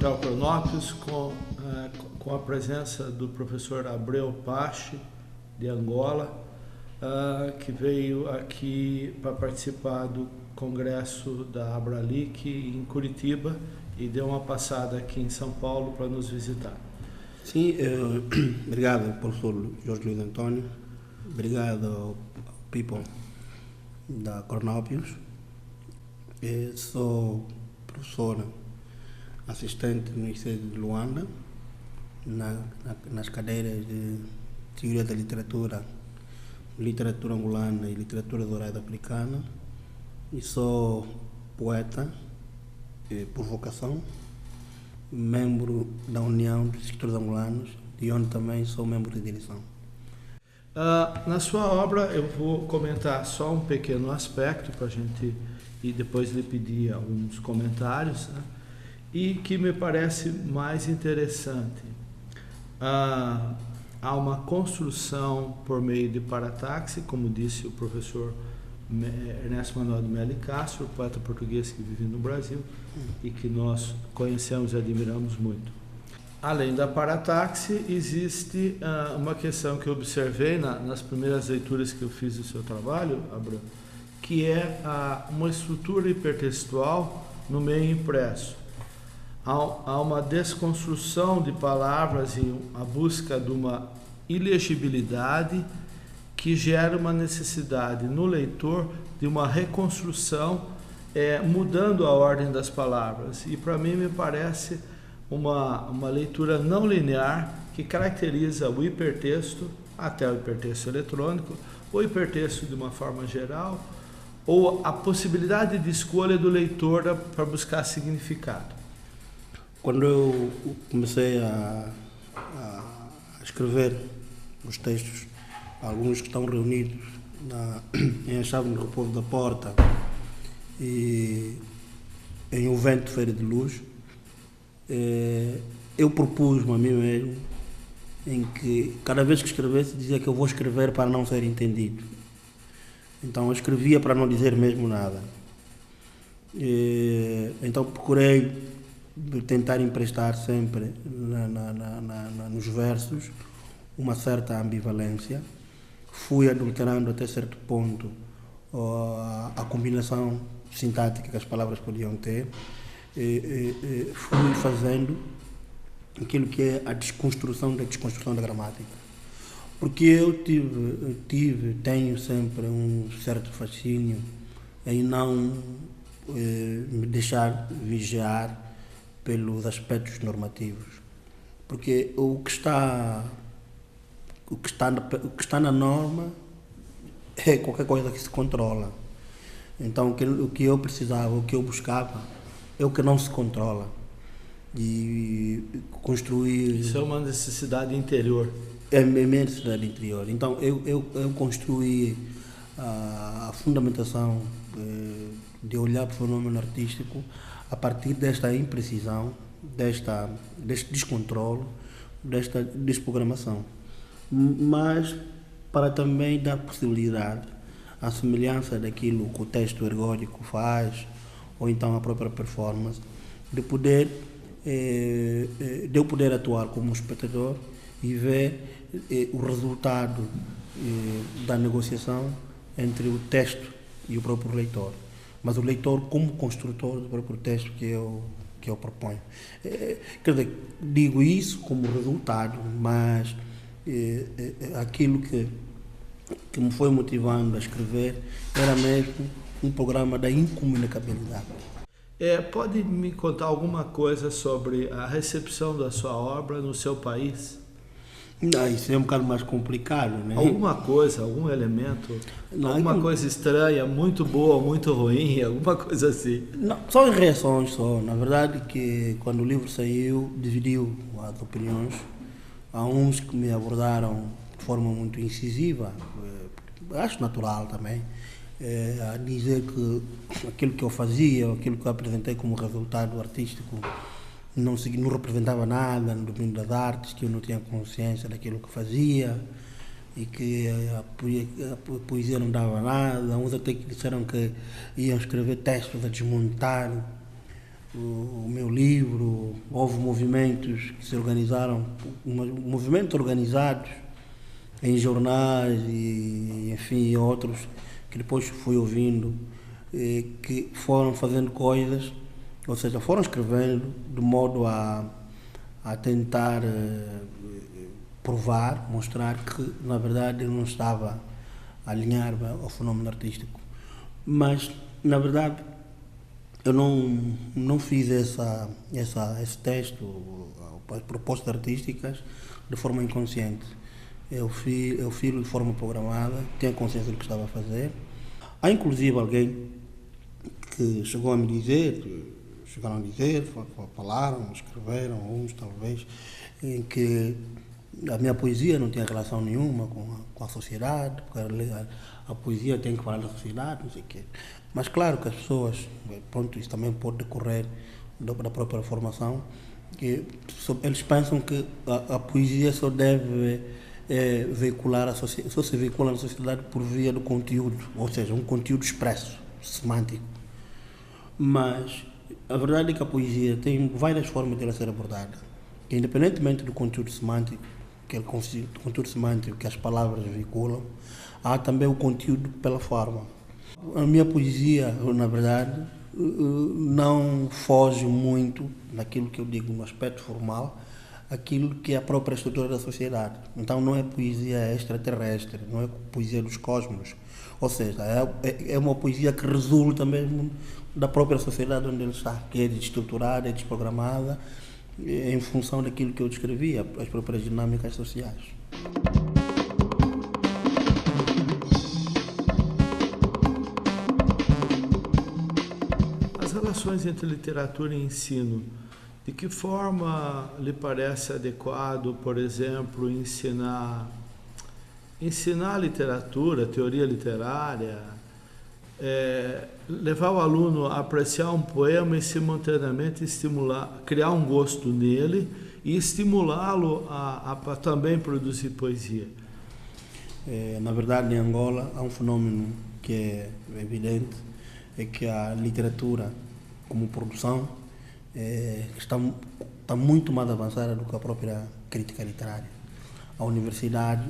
Hotel Cronópolis com a presença do professor Abreu Pache, de Angola, que veio aqui para participar do congresso da Abralic em Curitiba e deu uma passada aqui em São Paulo para nos visitar. Sim, obrigado, professor Jorge Luiz Antônio. Obrigado ao people da Cronópolis. Sou professor assistente no Instituto de Luanda, nas cadeiras de Teoria da Literatura, Literatura Angolana e Literatura Dourada Africana. E sou poeta por vocação, membro da União dos Escritores Angolanos, de onde também sou membro de direção. Na sua obra eu vou comentar só um pequeno aspecto para a gente e depois lhe pedir alguns comentários, né? E que me parece mais interessante. Há uma construção por meio de parataxe, como disse o professor Ernesto Manuel de Melo Castro, poeta português que vive no Brasil e que nós conhecemos e admiramos muito. Além da parataxe, existe uma questão que eu observei nas primeiras leituras que eu fiz do seu trabalho, Abrão, que é uma estrutura hipertextual no meio impresso. Há uma desconstrução de palavras e a busca de uma ilegibilidade que gera uma necessidade no leitor de uma reconstrução, mudando a ordem das palavras. E para mim me parece uma leitura não linear que caracteriza o hipertexto, até o hipertexto eletrônico, o hipertexto de uma forma geral, ou a possibilidade de escolha do leitor para buscar significado. Quando eu comecei a escrever os textos, alguns que estão reunidos em A Chave no Repouso da Porta e em O Vento Feira de Luz, eu propus-me a mim mesmo em que cada vez que escrevesse dizia que eu vou escrever para não ser entendido. Então eu escrevia para não dizer mesmo nada. Então procurei tentar emprestar sempre nos versos uma certa ambivalência. Fui adulterando até certo ponto a combinação sintática que as palavras podiam ter. Fui fazendo aquilo que é a desconstrução da gramática. Porque eu tenho sempre um certo fascínio em não me deixar vigiar pelos aspectos normativos. Porque o que está na norma é qualquer coisa que se controla. Então o que eu precisava, o que eu buscava é o que não se controla. E construir... Isso é uma necessidade interior. É a minha necessidade interior. Então eu construí a fundamentação de olhar para o fenômeno artístico a partir desta imprecisão, deste descontrole, desta desprogramação. Mas para também dar possibilidade, à semelhança daquilo que o texto ergódico faz, ou então a própria performance, de eu poder atuar como espectador e ver o resultado da negociação entre o texto e o próprio leitor. Mas o leitor como construtor do próprio texto que eu proponho. Quer dizer, digo isso como resultado, mas aquilo que me foi motivando a escrever era mesmo um programa da incomunicabilidade. Pode me contar alguma coisa sobre a recepção da sua obra no seu país? Não, isso é um bocado mais complicado, né? Alguma coisa, algum elemento, alguma coisa estranha, muito boa, muito ruim, alguma coisa assim? Não, só em reações só. Na verdade que quando o livro saiu, dividiu as opiniões. Há uns que me abordaram de forma muito incisiva, acho natural também, a dizer que aquilo que eu fazia, aquilo que eu apresentei como resultado artístico não representava nada no domínio das artes, que eu não tinha consciência daquilo que fazia e que a poesia não dava nada. Uns até que disseram que iam escrever textos a desmontar o meu livro, houve movimentos que se organizaram, movimentos organizados em jornais e, enfim, outros, que depois fui ouvindo, que foram fazendo coisas, ou seja, foram escrevendo de modo a tentar provar, mostrar que, na verdade, eu não estava a alinhar-me ao fenómeno artístico. Mas, na verdade, eu não fiz esse texto, as propostas artísticas, de forma inconsciente. Eu fiz de forma programada, tinha consciência do que estava a fazer. Há inclusive alguém que chegaram a dizer, falaram, escreveram, uns talvez, em que a minha poesia não tinha relação nenhuma com a sociedade, porque a poesia tem que falar da sociedade, não sei o quê. Mas claro que as pessoas, pronto, isso também pode decorrer da própria formação, que eles pensam que a poesia só deve só se veicula na sociedade por via do conteúdo, ou seja, um conteúdo expresso, semântico. Mas a verdade é que a poesia tem várias formas de ela ser abordada, que independentemente do conteúdo semântico, que as palavras veiculam, há também o conteúdo pela forma. A minha poesia, na verdade, não foge muito daquilo que eu digo no aspecto formal, aquilo que é a própria estrutura da sociedade. Então não é poesia extraterrestre, não é poesia dos cosmos. Ou seja, é uma poesia que resulta mesmo da própria sociedade onde ele está, que é desestruturada, é desprogramada, em função daquilo que eu descrevi, as próprias dinâmicas sociais. As relações entre literatura e ensino, de que forma lhe parece adequado, por exemplo, ensinar literatura, teoria literária, levar o aluno a apreciar um poema e simultaneamente criar um gosto nele e estimulá-lo a também produzir poesia? Na verdade, em Angola há um fenômeno que é evidente, é que a literatura como produção está muito mais avançada do que a própria crítica literária. A universidade,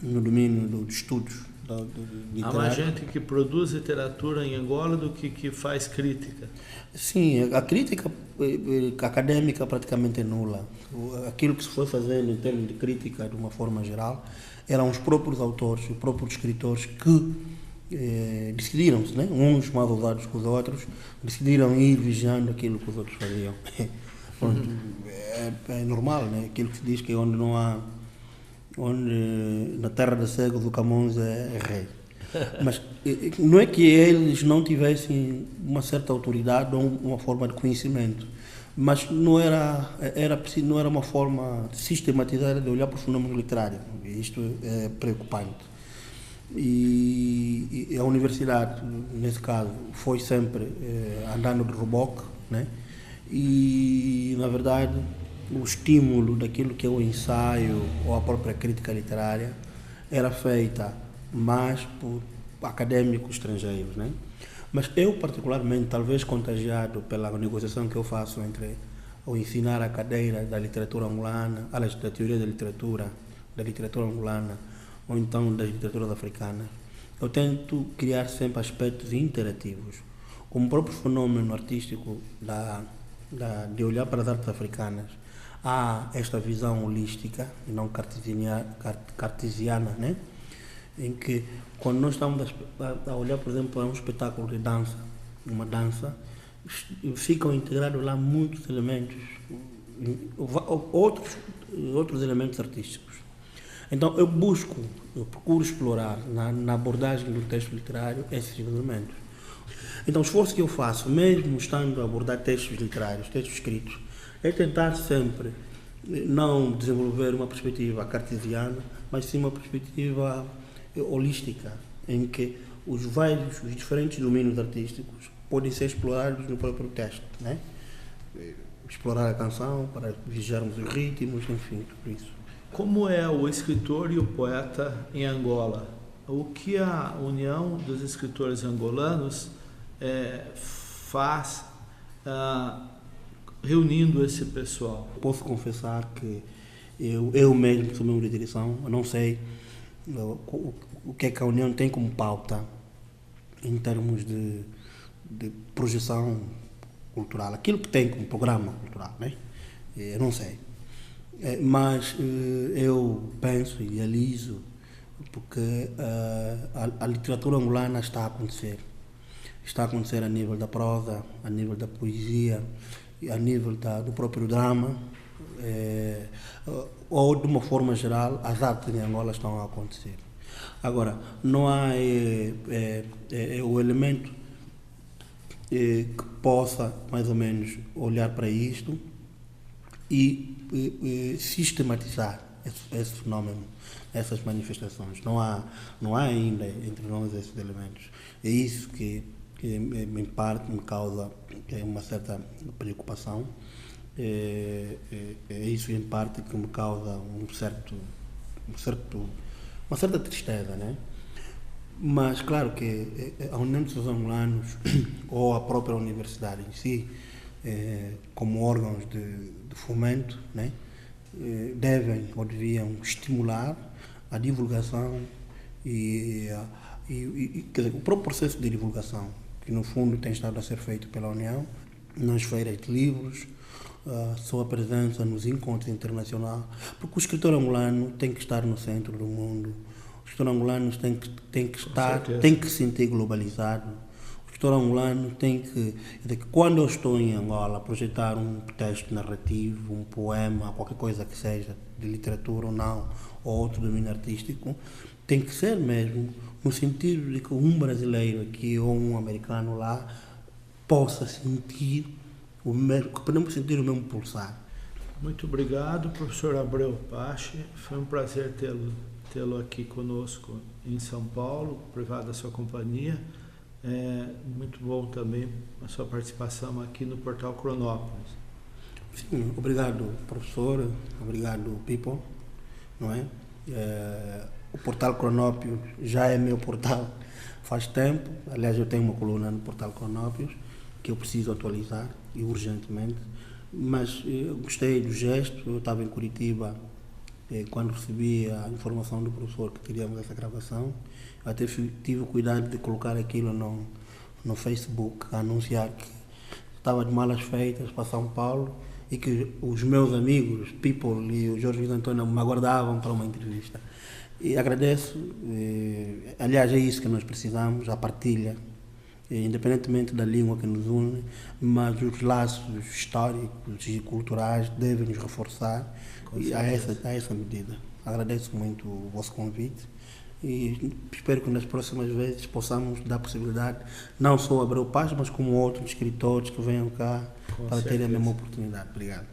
no domínio dos estudos literários... Há mais gente que produz literatura em Angola do que faz crítica. Sim, a crítica acadêmica praticamente é nula. Aquilo que se foi fazendo em termos de crítica, de uma forma geral, eram os próprios autores, os próprios escritores que decidiram-se, né? Uns mais ousados que os outros, decidiram ir vigiando aquilo que os outros faziam. É normal, né? Aquilo que se diz que onde na terra de cegos o Camões é rei. Mas não é que eles não tivessem uma certa autoridade ou uma forma de conhecimento, mas não era uma forma sistematizada de olhar para o fenômeno literário. Isto é preocupante. E a universidade, nesse caso, foi sempre andando de reboque, né? E, na verdade, o estímulo daquilo que é o ensaio ou a própria crítica literária era feita mais por académicos estrangeiros, né? Mas eu, particularmente, talvez contagiado pela negociação que eu faço entre o ensinar a cadeira da literatura angolana, da teoria da literatura angolana, ou então das literaturas africanas, eu tento criar sempre aspectos interativos. Como o próprio fenômeno artístico de olhar para as artes africanas, há esta visão holística e não cartesiana, né? Em que quando nós estamos a olhar, por exemplo, para um espetáculo de dança, uma dança, ficam integrados lá muitos elementos, outros elementos artísticos. Então eu procuro explorar na abordagem do texto literário esses elementos. Então o esforço que eu faço, mesmo estando a abordar textos literários, textos escritos, é tentar sempre não desenvolver uma perspectiva cartesiana, mas sim uma perspectiva holística, em que os diferentes domínios artísticos podem ser explorados no próprio texto, né? Explorar a canção para vigiarmos os ritmos, enfim, tudo isso. Como é o escritor e o poeta em Angola? O que a União dos Escritores Angolanos faz reunindo esse pessoal? Posso confessar que eu mesmo sou membro de direção, eu não sei o que é que a União tem como pauta em termos de projeção cultural, aquilo que tem como programa cultural, né? Eu não sei. Mas eu penso e idealizo porque a literatura angolana está a acontecer. Está a acontecer a nível da prosa, a nível da poesia, a nível do próprio drama, ou de uma forma geral, as artes em Angola estão a acontecer. Agora, não há o elemento que possa, mais ou menos, olhar para isto e sistematizar esse fenómeno, essas manifestações. Não há ainda entre nós esses elementos. É isso que em parte me causa uma certa preocupação. É isso em parte que me causa uma certa tristeza, né? Mas claro que a União dos Angolanos ou a própria universidade em si, como órgãos de fomento, né, devem ou deviam estimular a divulgação e quer dizer, o próprio processo de divulgação, que no fundo tem estado a ser feito pela União, nas feiras de livros, sua presença nos encontros internacionais, porque o escritor angolano tem que estar no centro do mundo. O escritor angolano tem que se sentir globalizado. O escritor angolano tem que, quando eu estou em Angola, projetar um texto narrativo, um poema, qualquer coisa que seja, de literatura ou não, ou outro domínio artístico, tem que ser mesmo no sentido de que um brasileiro aqui ou um americano lá possa sentir que podemos sentir o mesmo pulsar. Muito obrigado, professor Abreu Pache. Foi um prazer tê-lo aqui conosco em São Paulo, privado da sua companhia. Muito bom também a sua participação aqui no Portal Cronópolis. Sim, obrigado, professor. Obrigado, people. Não é? O Portal Cronópolis já é meu portal faz tempo. Aliás, eu tenho uma coluna no Portal Cronópolis que eu preciso atualizar e urgentemente, mas eu gostei do gesto. Eu estava em Curitiba quando recebi a informação do professor que teríamos essa gravação. Eu até tive o cuidado de colocar aquilo no Facebook, a anunciar que estava de malas feitas para São Paulo e que os meus amigos, People e o Jorge Luís Antônio, me aguardavam para uma entrevista. E agradeço, aliás, é isso que nós precisamos, a partilha, independentemente da língua que nos une, mas os laços históricos e culturais devem nos reforçar a essa medida. Agradeço muito o vosso convite e espero que nas próximas vezes possamos dar possibilidade, não só a Abreu Pache, mas como outros escritores que venham cá para terem a mesma oportunidade. Obrigado.